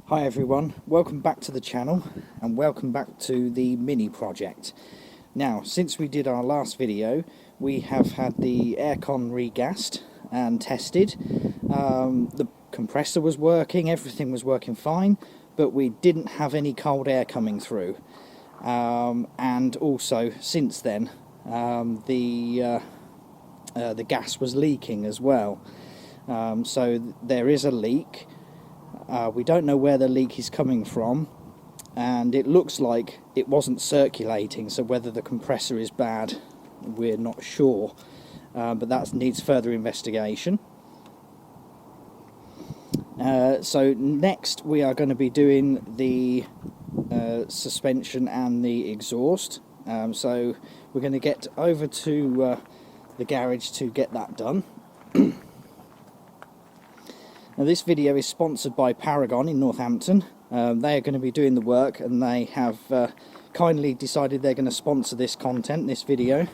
Hi everyone, welcome back to the channel and welcome back to the Mini project. Now, since we did our last video, we have had the aircon regassed and tested. The compressor was working, everything was working fine, but we didn't have any cold air coming through. And also, since then, the gas was leaking as well. So there is a leak. We don't know where the leak is coming from, and it looks like it wasn't circulating, so whether the compressor is bad, we're not sure, but that needs further investigation. So next we are going to be doing the suspension and the exhaust, so we're going to get over to the garage to get that done. Now, this video is sponsored by Paragon in Northampton. They are going to be doing the work, and they have kindly decided they're going to sponsor this content, this video.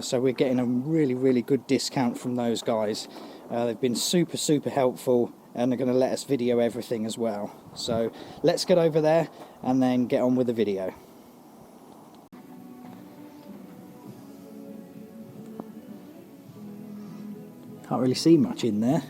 So we're getting a really good discount from those guys. They've been super helpful, and they're going to let us video everything as well. So let's get over there and then get on with the video. Can't really see much in there.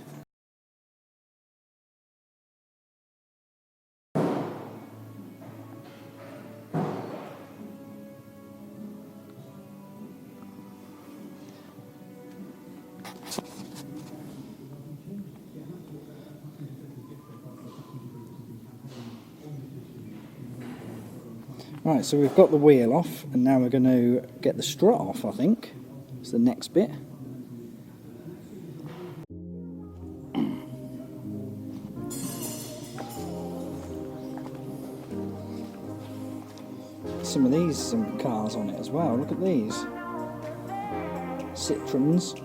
Right, so we've got the wheel off, and now we're going to get the strut off, I think. It's the next bit. Some of these cars on it as well, look at these. Citroens.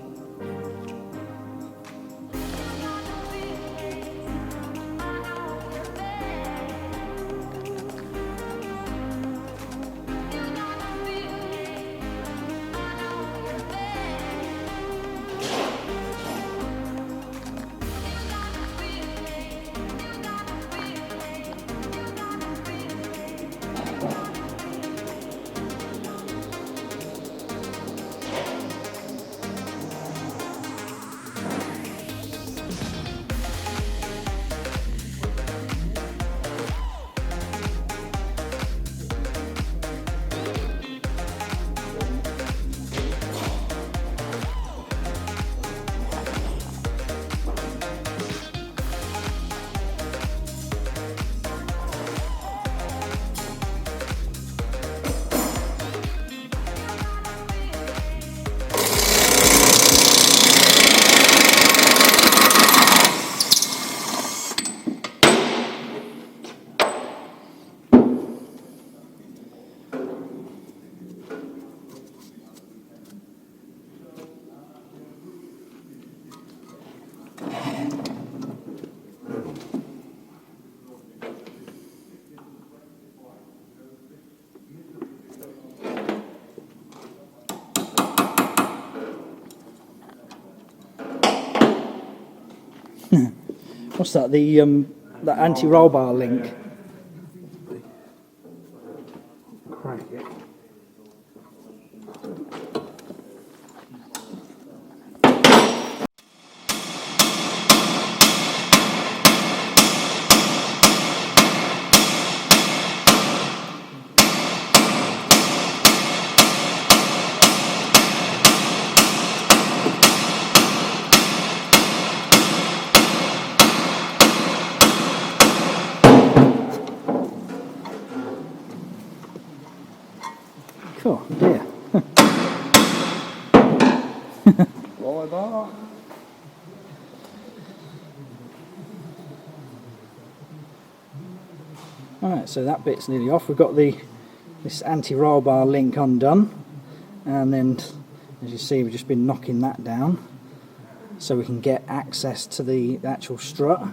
What's that? The anti-roll bar link. Crank it. Cool, yeah. Like that. Alright, so that bit's nearly off. We've got this anti-roll bar link undone, and then as you see we've just been knocking that down so we can get access to the actual strut.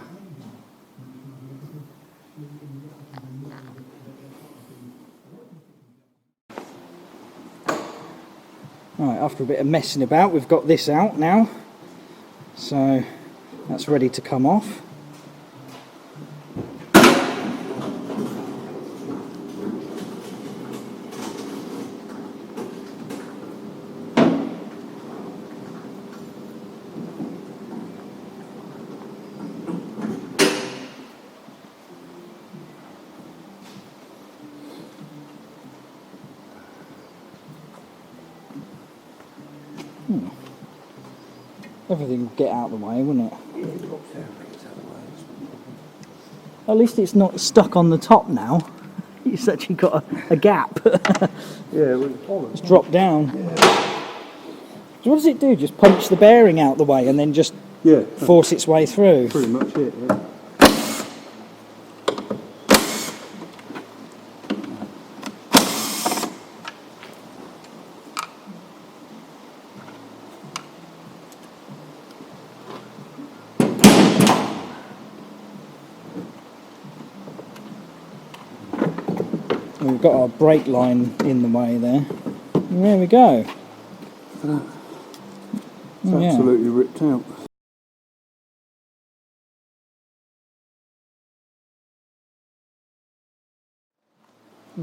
Right, after a bit of messing about, we've got this out now, so that's ready to come off. Everything would get out of the way, wouldn't it? Yeah, it drops down and gets out of the way. At least it's not stuck on the top now. It's actually got a gap. Yeah, we follow. It's dropped down. So what does it do? Just punch the bearing out the way and then just force its way through? Pretty much it, yeah. We've got our brake line in the way there. And there we go. It's absolutely ripped out.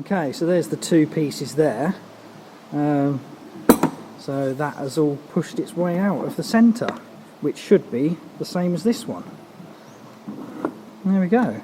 Okay, so there's the two pieces there. So that has all pushed its way out of the centre, which should be the same as this one. There we go.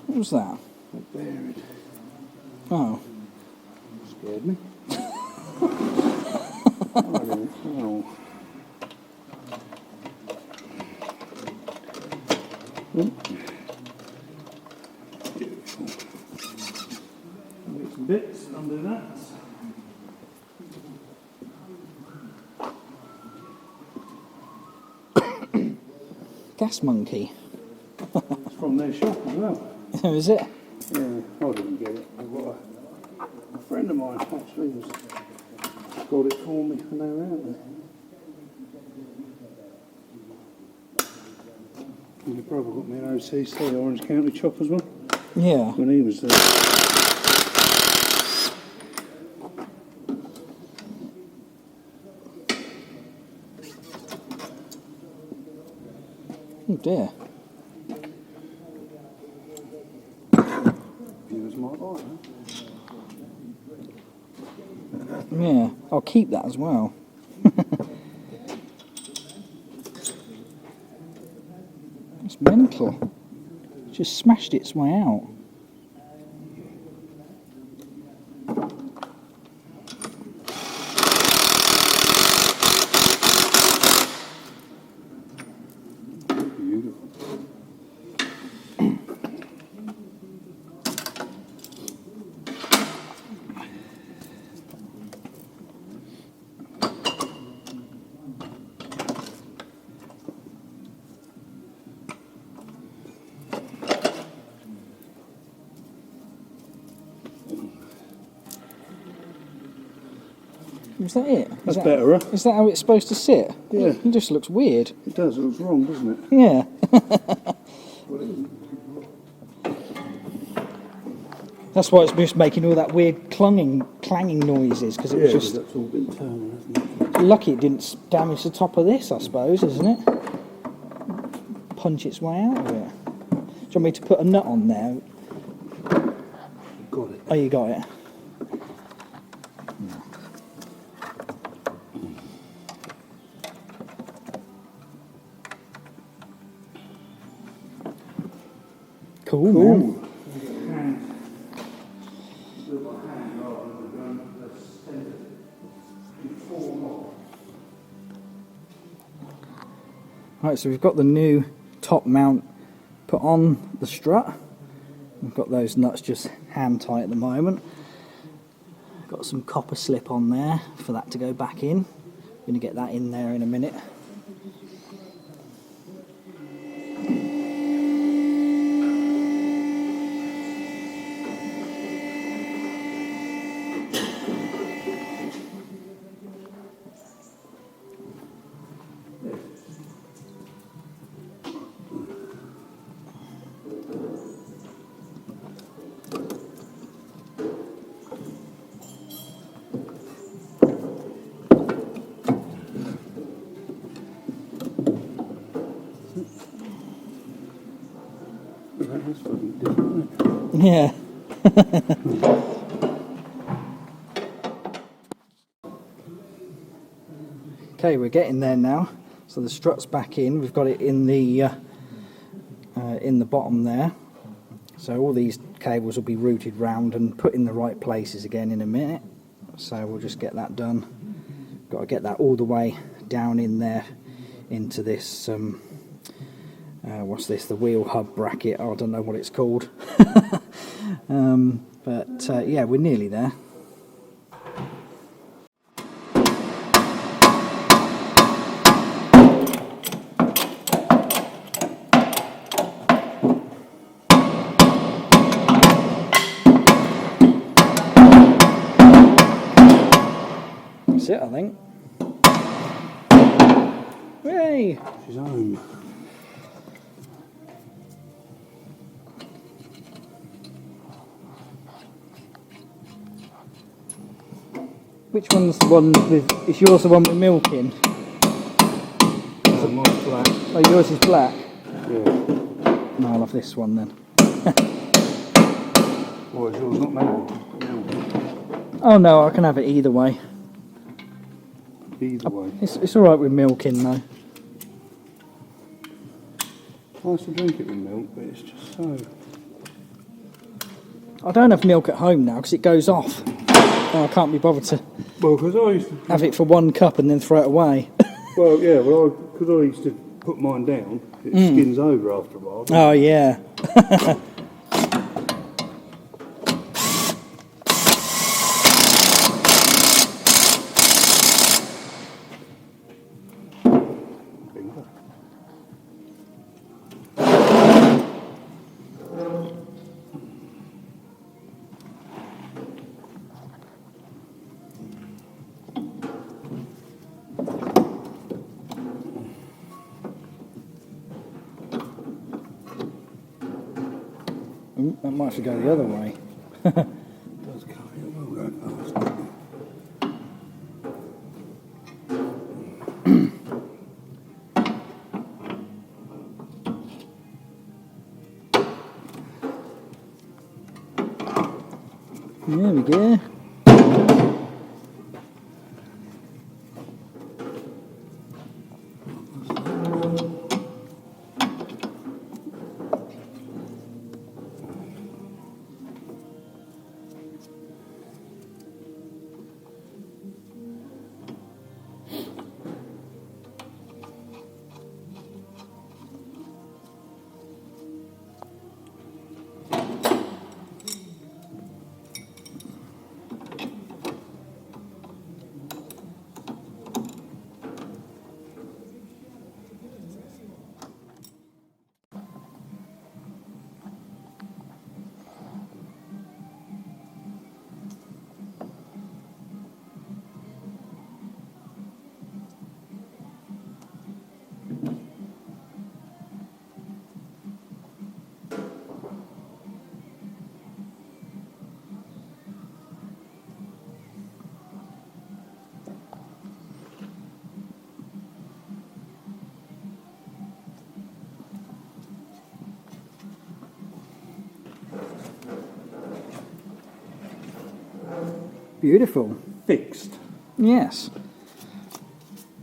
What was that? That bearing Oh. scared me. Oh. Beautiful. Get some bits under that. Gas monkey. It's from their shop as well. Oh, is it? Yeah, I didn't get it. I've got a friend of mine actually got it for me when they were out there. And my brother got me an OCC, Orange County chop as well, Yeah. when he was there. Oh dear. Viewers might like that. Yeah, I'll keep that as well. It's mental. Just smashed its way out. Beautiful. Is that it? That's better, huh? Is that how it's supposed to sit? Yeah. It just looks weird. It does, it looks wrong, doesn't it? Yeah. Well, it isn't. That's why it's just making all that weird clanging noises, because it was just that's all been turning, hasn't it? lucky it didn't damage the top of this, I suppose, isn't it? Punch its way out of it. Do you want me to put a nut on there? Got it. Oh, you got it. Cool, man. Right, so we've got the new top mount put on the strut. We've got those nuts just hand tight at the moment. Got some copper slip on there for that to go back in. Going to get that in there in a minute. Yeah. Okay, we're getting there now. So the strut's back in. We've got it in the bottom there. So all these cables will be routed round and put in the right places again in a minute. So we'll just get that done. Got to get that all the way down in there into this. What's this? The wheel hub bracket. Oh, I don't know what it's called. But yeah, we're nearly there. That's it, I think. Yay! She's home. Which one's the one with... Is yours the one with milk in? Mine's black. Oh, yours is black? Yeah. No, I'll have this one then. Or is yours not manual? Oh no, I can have it either way. Either way. It's alright with milk in though. I used to drink it with milk, but it's just so... I don't have milk at home now because it goes off. Oh, I can't be bothered to Well, because I used to... have it for one cup and then throw it away. Well, yeah, because I used to put mine down, it skins over after a while. Oh yeah. Bingo. Ooh, that might have to go the other way. It does go, it will go fast. There we go. Beautiful. Fixed. Yes.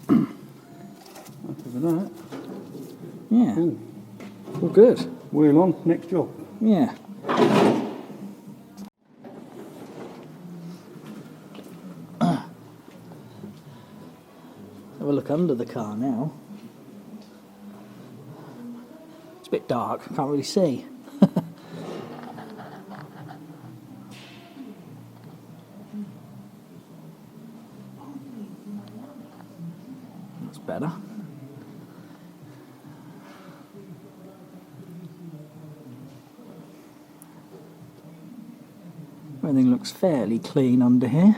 Happy with that. Yeah. Cool. All good. Wheel on, next job. Yeah. Have a look under the car now. It's a bit dark, can't really see. That's better. Everything looks fairly clean under here.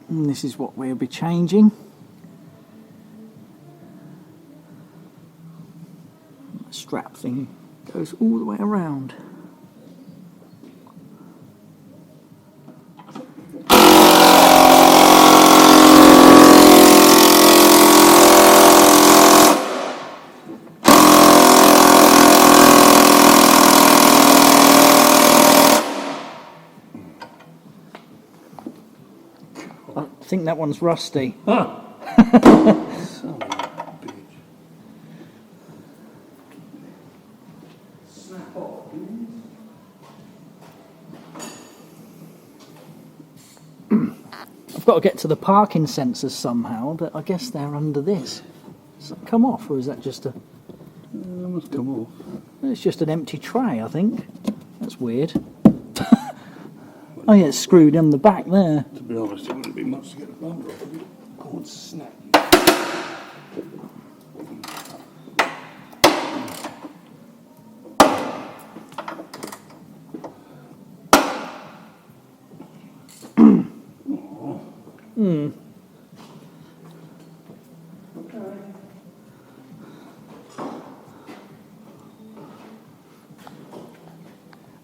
And this is what we'll be changing. The strap thing goes all the way around. think that one's rusty. Son of a bitch. Snap off. I've got to get to the parking sensors somehow, but I guess they're under this. Does that come off, or is that just a... That must come off. It's just an empty tray, I think. That's weird. Oh yeah, it's screwed in the back there. To be honest, it wouldn't be much to get the bumper off of it. Go on, snap.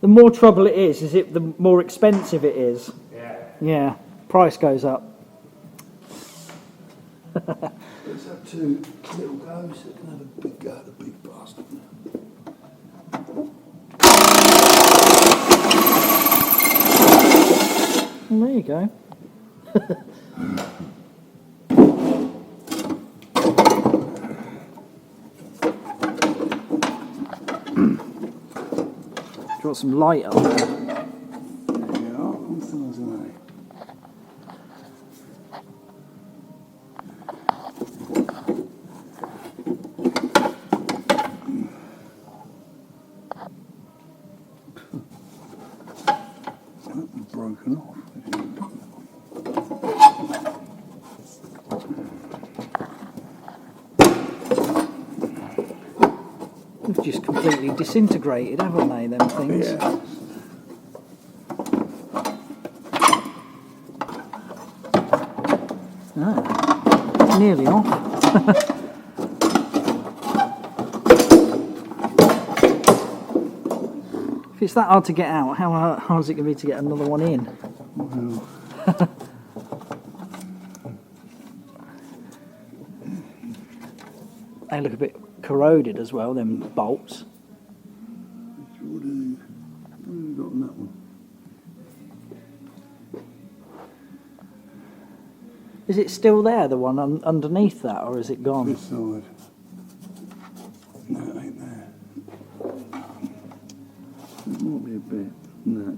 The more trouble it is it the more expensive it is. Yeah. Yeah, price goes up. Let's have two little goes. They can have a big go at the big bastard. Well, there you go. Got some light up there. Yeah, what's the noise in there? That broken off. They've just completely disintegrated, haven't they, them things? Yeah. Ah, nearly off. If it's that hard to get out, how hard is it going to be to get another one in? Well, They look a bit corroded as well, them bolts. what have we got on that one? Is it still there, the one underneath that, or is it gone? This side. No, it ain't there. It might be a bit. No.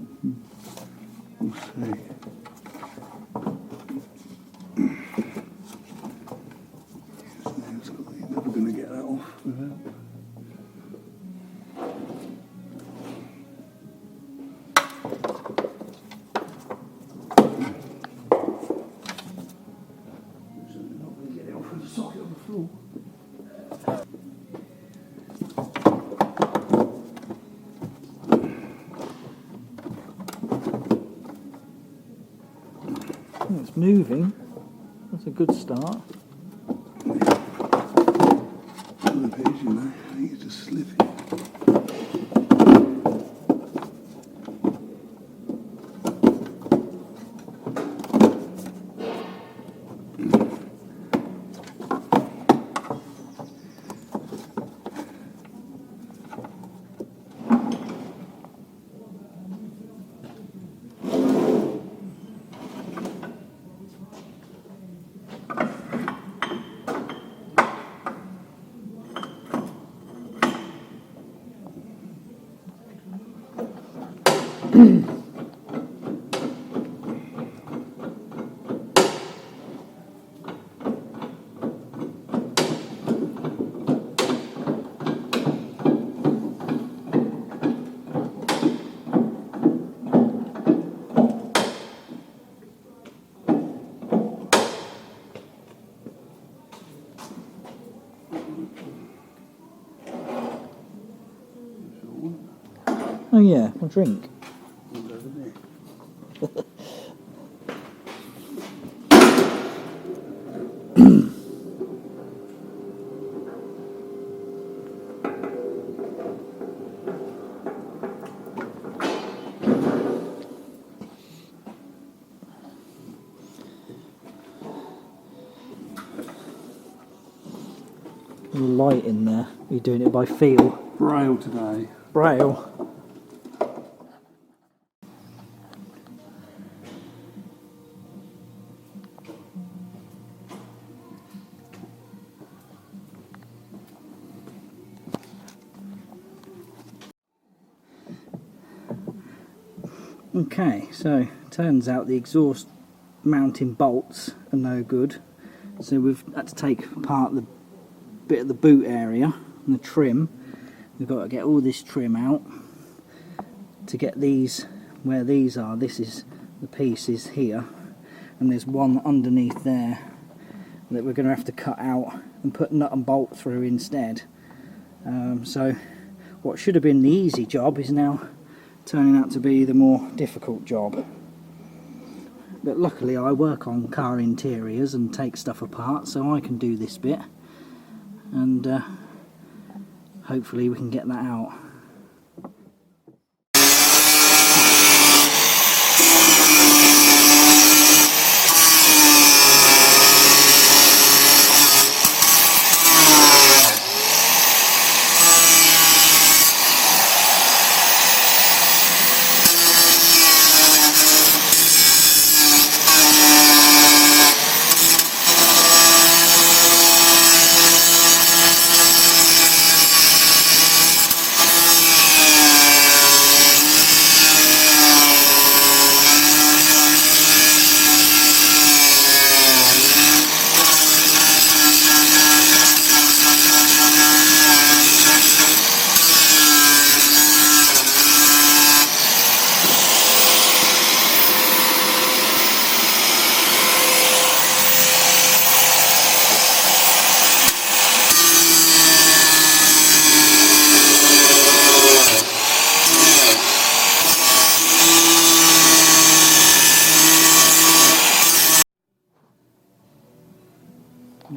We'll see. You're never going to get that off without. Certainly not going to get it off with the socket on the floor. Oh, it's moving. That's a good start. One of these, you know, I think it's just slipping. Oh yeah, a drink. One's over there. A light in there. You're doing it by feel. Braille today. Braille. Okay, so turns out the exhaust mounting bolts are no good, so we've had to take apart the bit of the boot area and the trim. We've got to get all this trim out to get these where these are. This is the pieces here, and there's one underneath there that we're going to have to cut out and put nut and bolt through instead. So what should have been the easy job is now turning out to be the more difficult job. But luckily I work on car interiors and take stuff apart, so I can do this bit, and hopefully we can get that out.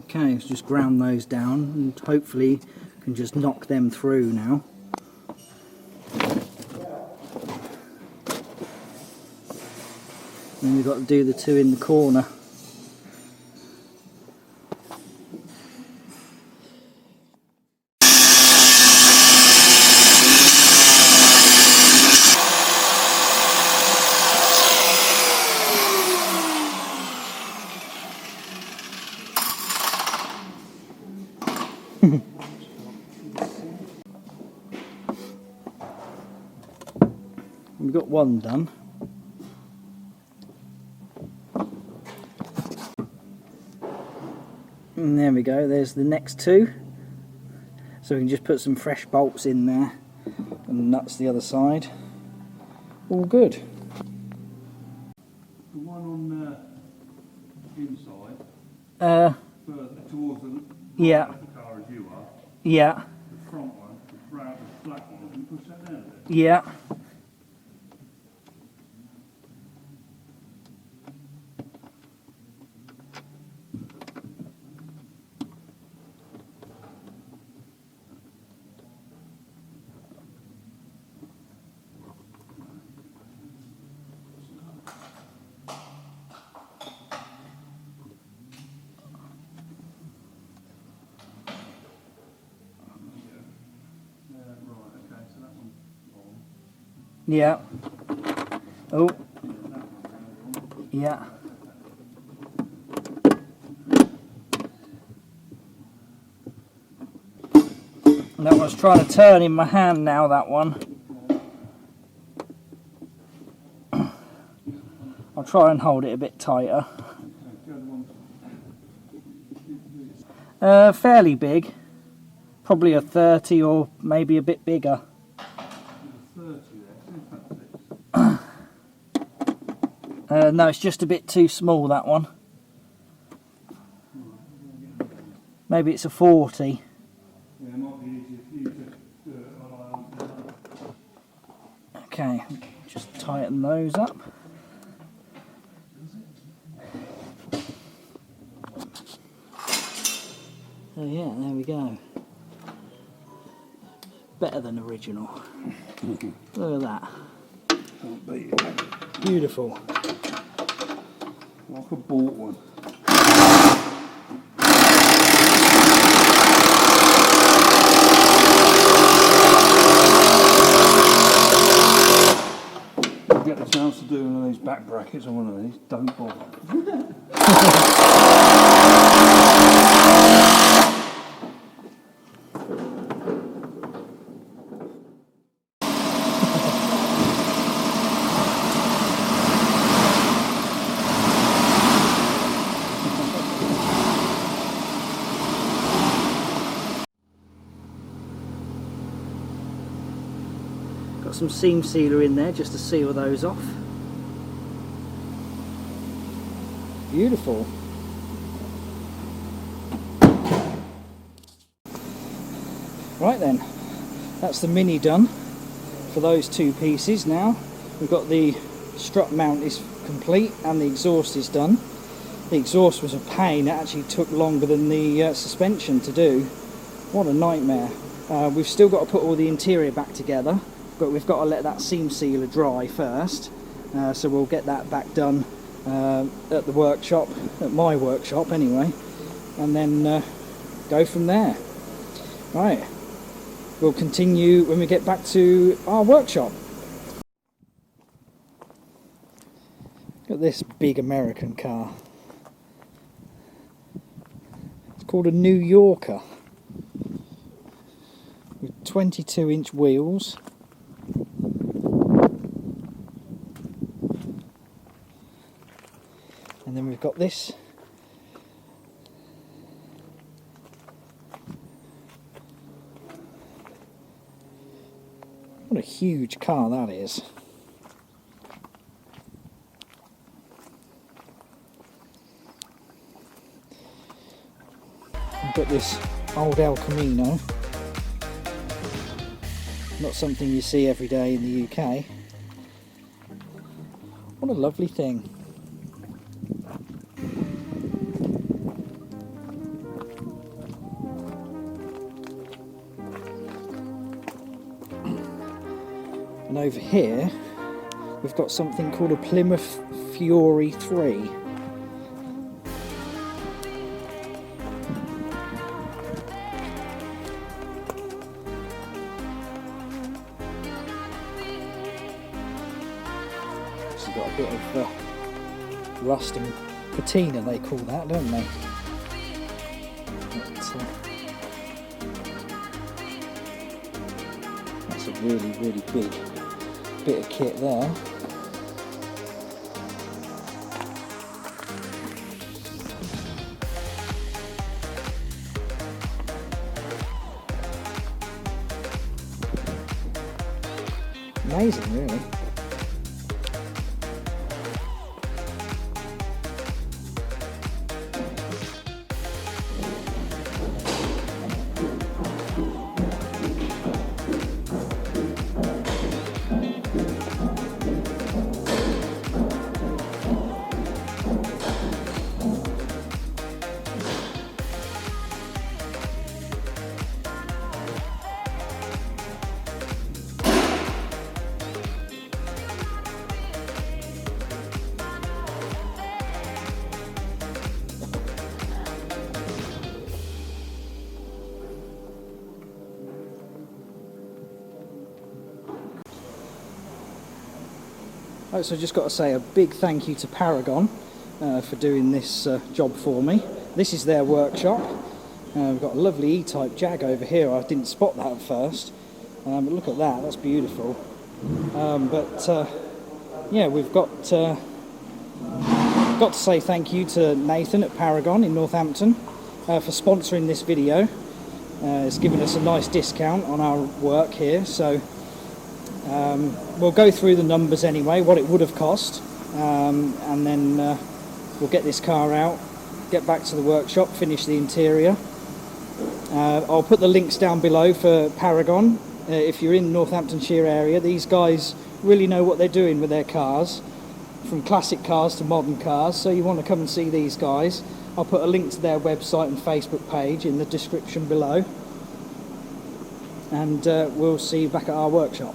Okay, let's just ground those down and hopefully can just knock them through now. Then we've got to do the two in the corner. We've got one done. And there we go, there's the next two. So we can just put some fresh bolts in there and nuts the other side. All good. The one on the inside, further towards the Yeah. right of the car as you are, Yeah. the front one, the brown, the black one, can you push that down a bit? Yeah. Right, okay, so that one's on. Yeah. Oh. That one round on. Yeah. That one's trying to turn in my hand now, that one. I'll try and hold it a bit tighter. The other one, Fairly big. Probably a 30 or maybe a bit bigger. there's a 30 there, see if that fits. No, it's just a bit too small, that one. Maybe it's a 40. Yeah, it might be easier for you to do it while I Okay, just tighten those up. So yeah, there we go. Better than original. Look at that. can't beat it. Beautiful. Like a bought one. If you get the chance to do one of these back brackets on one of these, don't bother. some seam sealer in there just to seal those off. Beautiful. Right then, that's the Mini done for those two pieces. Now we've got the strut mount is complete and the exhaust is done. The exhaust was a pain, it actually took longer than the suspension to do. What a nightmare. We've still got to put all the interior back together, but we've got to let that seam sealer dry first, so we'll get that back done at the workshop, at my workshop anyway, and then go from there. Right, we'll continue when we get back to our workshop. Look at this big American car. It's called a New Yorker with 22-inch wheels. And then we've got this. What a huge car that is. We've got this old El Camino. Not something you see every day in the UK. What a lovely thing. And over here we've got something called a Plymouth Fury 3. It's got a bit of rust and patina, they call that, don't they? But, that's a really, really big bit of kit there. Amazing, really. Oh, so just got to say a big thank you to Paragon for doing this job for me. This is their workshop. We've got a lovely E-Type Jag over here. I didn't spot that at first, but look at that, that's beautiful. Yeah, we've got to say thank you to Nathan at Paragon in Northampton for sponsoring this video. It's given us a nice discount on our work here, so we'll go through the numbers anyway, what it would have cost, and then we'll get this car out, get back to the workshop, finish the interior. I'll put the links down below for Paragon. If you're in the Northamptonshire area, these guys really know what they're doing with their cars, from classic cars to modern cars, so you want to come and see these guys. I'll put a link to their website and Facebook page in the description below, and we'll see you back at our workshop.